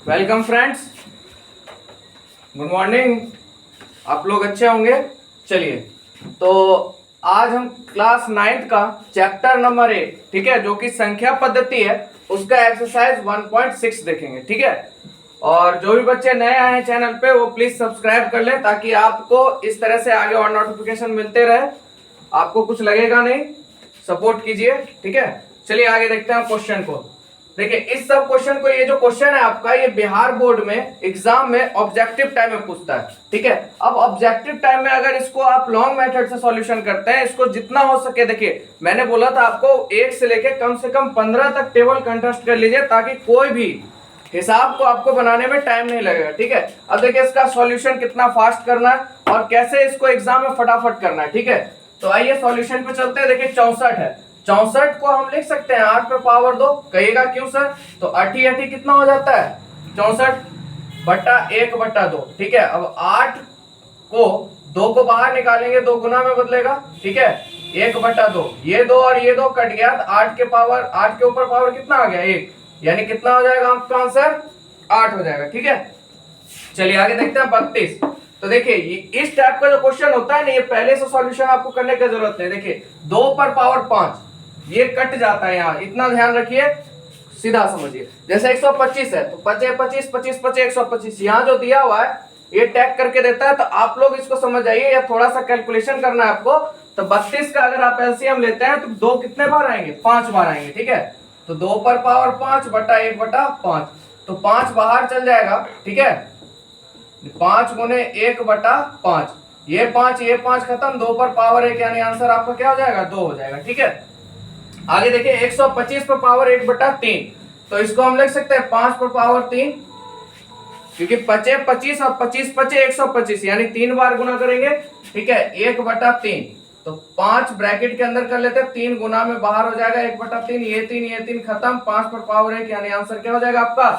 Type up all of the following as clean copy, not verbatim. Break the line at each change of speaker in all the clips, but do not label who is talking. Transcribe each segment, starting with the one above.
Welcome friends, good morning. आप लोग अच्छे होंगे। चलिए, तो आज हम क्लास 9th का चैप्टर नंबर 8, ठीक है, जो कि संख्या पद्धति है, उसका एक्सरसाइज 1.6 देखेंगे। ठीक है, और जो भी बच्चे नए आए हैं चैनल पे वो प्लीज सब्सक्राइब कर लें ताकि आपको इस तरह से आगे और नोटिफिकेशन मिलते रहे, आपको कुछ लगेगा नहीं। सपोर्ट कीजिए, ठीक है। चलिए आगे देखते हैं क्वेश्चन को। देखिए, इस सब क्वेश्चन को, ये जो क्वेश्चन है आपका, ये बिहार बोर्ड में एग्जाम में ऑब्जेक्टिव टाइम में पूछता है। ठीक है, अब ऑब्जेक्टिव टाइम में अगर इसको आप लॉन्ग मेथड से सॉल्यूशन करते हैं, इसको जितना हो सके, देखिए मैंने बोला था आपको 1 से लेके कम से कम 15 तक टेबल कंटेस्ट कर लीजिए ताकि कोई भी हिसाब को आपको बनाने में टाइम नहीं लगेगा। ठीक है, अब देखिए इसका सॉल्यूशन कितना फास्ट करना है और कैसे इसको एग्जाम में फटाफट करना है। ठीक है, तो आइए सॉल्यूशन पे चलते हैं। देखिए 64 है, 64 को हम लिख सकते हैं 8 पे पावर 2। कहिएगा क्यों सर? तो 8 कितना हो जाता है? 64 बटा 1/2। ठीक है, अब 8 को 2 को बाहर निकालेंगे, 2 गुना में बदलेगा। ठीक है, 1/2, ये 2 और ये 2 कट गया, तो 8 के ऊपर पावर कितना आ गया? 1, यानी कितना हो जाएगा आपका आंसर? 8 हो जाएगा। ठीक है, चलिए आगे देखते हैं 32। तो देखिए इस टाइप का जो क्वेश्चन होता है ना, ये पहले से सॉल्यूशन आपको करने की जरूरत नहीं। देखिए 2 पर पावर 5, ये कट जाता है यहाँ, इतना ध्यान रखिए, सीधा समझिए। जैसे 125 है तो 25 25 25 25 125, यहाँ जो दिया हुआ है ये टैग करके देता है, तो आप लोग इसको समझ जाइए, या थोड़ा सा कैलकुलेशन करना है आपको। तो 32 का अगर आप एलसीएम लेते हैं तो 2 कितने बार आएंगे? 5 बार आएंगे। ठीक है, तो 2 पर पावर 5 बटा 1/5, तो 5 बाहर चल जाएगा। ठीक है, 5 गुने 1/5, ये 5 खत्म, 2 पर पावर 1, यानी आंसर आपका क्या हो जाएगा? 2 हो जाएगा। ठीक है, आगे देखिए 125 पर पावर 1/3, तो इसको हम लिख सकते हैं 5 पर पावर 3, क्योंकि 25 25 और 25 25 125, यानी 3 बार गुना करेंगे। ठीक है, 1/3, तो 5 ब्रैकेट के अंदर कर लेते हैं, 3 गुना में बाहर हो जाएगा 1/3, ये 3 खत्म, 5 पर पावर 1, यानी आंसर क्या हो जाएगा आपका?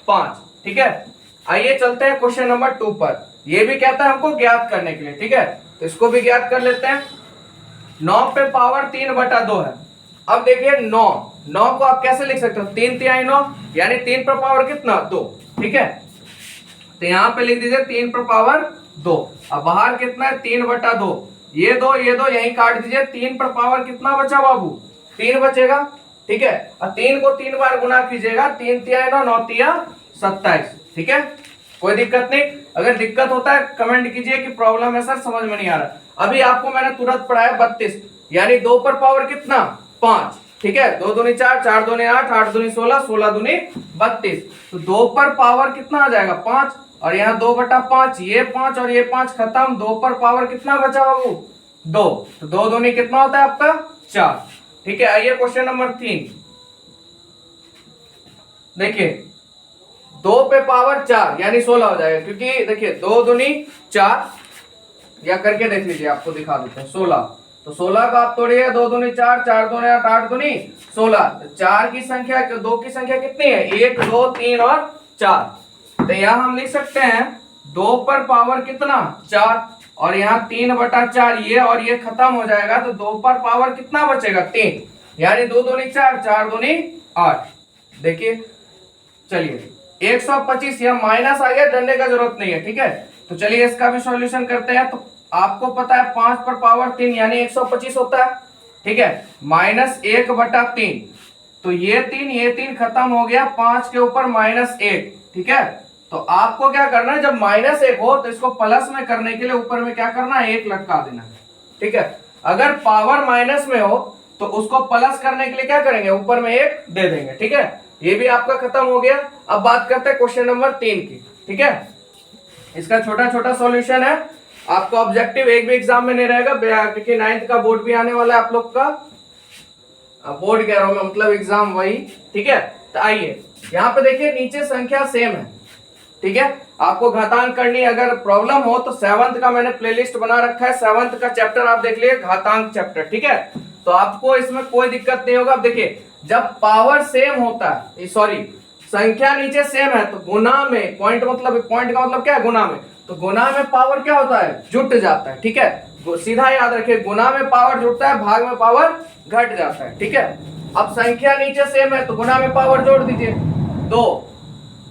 5। ठीक है, आइए चलते हैं क्वेश्चन नंबर 2 पर। ये भी कहता है हमको ज्ञात करने के लिए। ठीक है, तो इसको भी ज्ञात कर लेते हैं। 9 पे पावर 3/2 है। अब देखिए 9 को आप कैसे लिख सकते हो? 3 तिहाई 9, यानी 3 पर पावर कितना? 2। ठीक है, तो यहाँ पे लिख दीजिए 3 पर पावर 2। अब बाहर कितना है? 3/2, ये 2 यहीं काट दीजिए। 3 पर पावर कितना बचा बाबू? 3 बचेगा। ठीक है, और 3 को 3 बार गुना कीजिएगा, 3 तिहाई 9, 9 तिया 27। ठीक है, कोई दिक्कत नहीं। अगर दिक्कत होता है कमेंट कीजिए कि प्रॉब्लम है सर, समझ में नहीं आ रहा। अभी आपको मैंने तुरंत पढ़ाया 32, यानी 2 पर पावर कितना? 5। ठीक है, 2 दूनी 4, 4 दूनी 8, 8 दूनी 16, 16 दूनी 32, तो 2 पर पावर कितना आ जाएगा? 5, और यहाँ 2/5, ये 5 और ये 5 खत्म, 2 पर पावर कितना बचा बाबू? 2, तो 2 दूनी कितना होता है आपका? 4। ठीक है, आइए क्वेश्चन नंबर 3। देखिए 2 पे पावर 4, यानी 16 हो जाएगा, क्योंकि देखिए 2 दूनी 4, या करके देख लीजिए, आपको दिखा देते हैं। 16, तो 16 का आप तोड़िए, 2 दूनी 4, 4 दूनी 8, 8 दूनी 16, तो 4 की संख्या, 2 की संख्या कितनी है? 1 2 3 और 4, तो यहाँ हम लिख सकते हैं 2 पर पावर कितना? 4, और यहाँ 3/4, ये और ये खत्म हो जाएगा, तो 2 पर पावर कितना बचेगा? 3, यानी 2 दूनी 4, 4 दूनी 8। देखिए चलिए 125, यह माइनस आ गया, डरने का जरूरत नहीं है। ठीक है, तो चलिए इसका भी सॉल्यूशन करते हैं। तो आपको पता है 5 पर पावर 3 यानी 125 होता है। ठीक है, -1/3, तो ये 3 खत्म हो गया, 5 के ऊपर -1। ठीक है, तो आपको क्या करना है, जब -1 हो तो इसको प्लस में करने के लिए ऊपर में क्या करना है? 1 लटका देना है। ठीक है, अगर पावर माइनस में हो तो उसको प्लस करने के लिए क्या करेंगे? ऊपर में 1 दे देंगे। ठीक है, ये भी आपका खत्म हो गया। अब बात करते हैं क्वेश्चन नंबर 3 की। ठीक है, इसका छोटा छोटा सॉल्यूशन है, आपको ऑब्जेक्टिव एक भी एग्जाम में नहीं रहेगा, क्योंकि 9th का बोर्ड भी आने वाला है आप लोग का। बोर्ड कह रहा हूं मैं, मतलब एग्जाम वही। ठीक है, तो आइए यहाँ पे देखिए, नीचे संख्या सेम है। ठीक है, आपको घातांक करनी, अगर प्रॉब्लम हो तो 7th का मैंने प्लेलिस्ट बना रखा है, 7th का चैप्टर आप देख लिए, घातांक चैप्टर। ठीक है, तो आपको इसमें कोई दिक्कत नहीं होगा। अब देखिए जब पावर सेम होता है, सॉरी संख्या नीचे सेम है, तो गुना में, पॉइंट का मतलब क्या है? गुना में, तो गुना में पावर क्या होता है? जुट जाता है। ठीक है, सीधा याद रखिए, गुना में पावर जुटता है, भाग में पावर घट जाता है। ठीक है, अब संख्या नीचे सेम है तो गुना में पावर जोड़ दीजिए, 2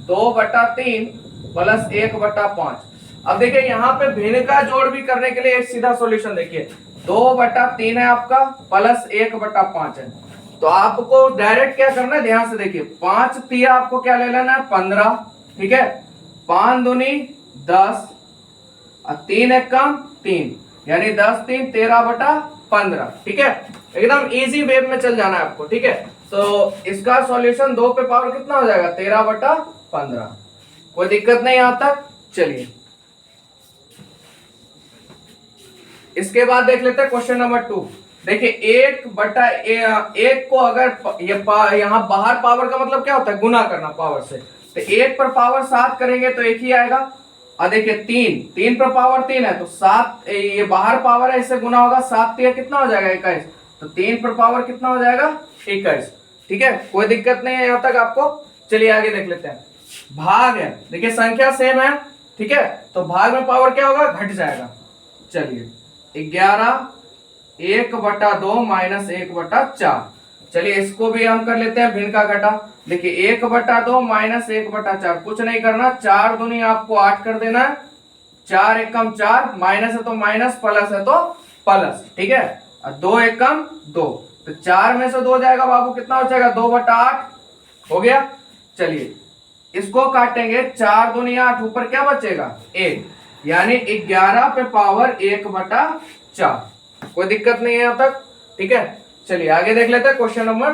2/3 प्लस 1/5। अब देखिए यहाँ पे भिन्न का जोड़ भी करने के लिए एक सीधा सॉल्यूशन देखिए, 2/3 है आपका प्लस 1/5 है। तो आपको डायरेक्ट क्या करना है, ध्यान से देखिए, 5 तिया आपको क्या ले लेना है 15, ठीक है, 5 दूनी 10 और 3 एक कम 3, यानी 10 3 13/15, ठीक है। एकदम इजी वे में चल जाना है आपको, ठीक है। तो इसका सॉल्यूशन 2 पे पावर कितना हो जाएगा 13/15। कोई दिक्कत नहीं यहां तक। चलिए इसके बाद देख लेते हैं क्वेश्चन नंबर 2। देखिए 1/1 को अगर यहाँ बाहर पावर का मतलब क्या होता है, गुना करना पावर से, तो 1 पर पावर 7 करेंगे तो एक ही आएगा। और देखिए 3 पर पावर 3 है तो 7, ये बाहर पावर है, इससे गुना होगा, 7 3 कितना हो जाएगा 21, तो 3 पर पावर कितना हो जाएगा 21, ठीक है। कोई दिक्कत नहीं है यहां तक आपको। चलिए आगे देख लेते हैं। भाग है, देखिए संख्या सेम है, ठीक है, तो भाग में पावर क्या होगा, घट जाएगा। चलिए 11 1/2 माइनस 1/4। चलिए इसको भी हम कर लेते हैं भिन्न का घटा। देखिए 1/2 माइनस 1/4, कुछ नहीं करना, 4 दूनी आपको 8 कर देना है, 4 एकम 4, माइनस है तो माइनस, प्लस है तो प्लस, ठीक है, और 2 एकम 2, तो 4 में से 2 जाएगा बाबू, कितना हो जाएगा 2/8 हो गया। चलिए इसको काटेंगे, 4 दूनी 8, ऊपर क्या बचेगा 1, यानी 11 पे पावर 1/4। कोई दिक्कत नहीं है यहां तक, ठीक है। चलिए आगे देख लेते हैं क्वेश्चन नंबर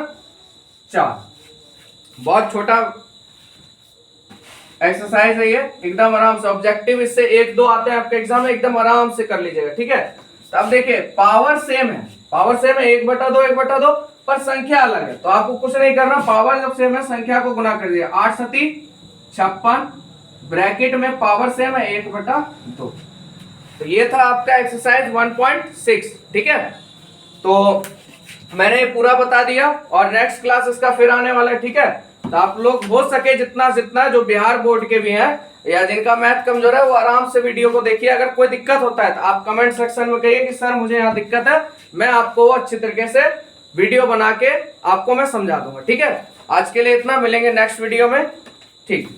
4। बहुत छोटा एक्सरसाइज है ये, एकदम आराम से, ऑब्जेक्टिव इससे 1-2 आते हैं आपके एग्जाम में, एकदम आराम से कर लीजिएगा, ठीक है। तो अब देखिए पावर सेम है, 1/2 1/2, पर संख्या अलग है, तो आपको कुछ नहीं करना, पावर जब सेम है संख्या को गुना कर दिया, 8 7 56, ब्रैकेट में पावर सेम है 1/2। तो ये था आपका एक्सरसाइज 1.6, ठीक है। तो मैंने पूरा बता दिया और नेक्स्ट क्लास इसका फिर आने वाला है, ठीक है। तो आप लोग हो सके जितना जो बिहार बोर्ड के भी हैं या जिनका मैथ कमजोर है वो आराम से वीडियो को देखिए। अगर कोई दिक्कत होता है तो आप कमेंट सेक्शन में कहिए कि सर मुझे यहाँ दिक्कत है, मैं आपको वो अच्छी तरीके से वीडियो बना के आपको मैं समझा दूंगा, ठीक है। आज के लिए इतना, मिलेंगे नेक्स्ट वीडियो में, ठीक।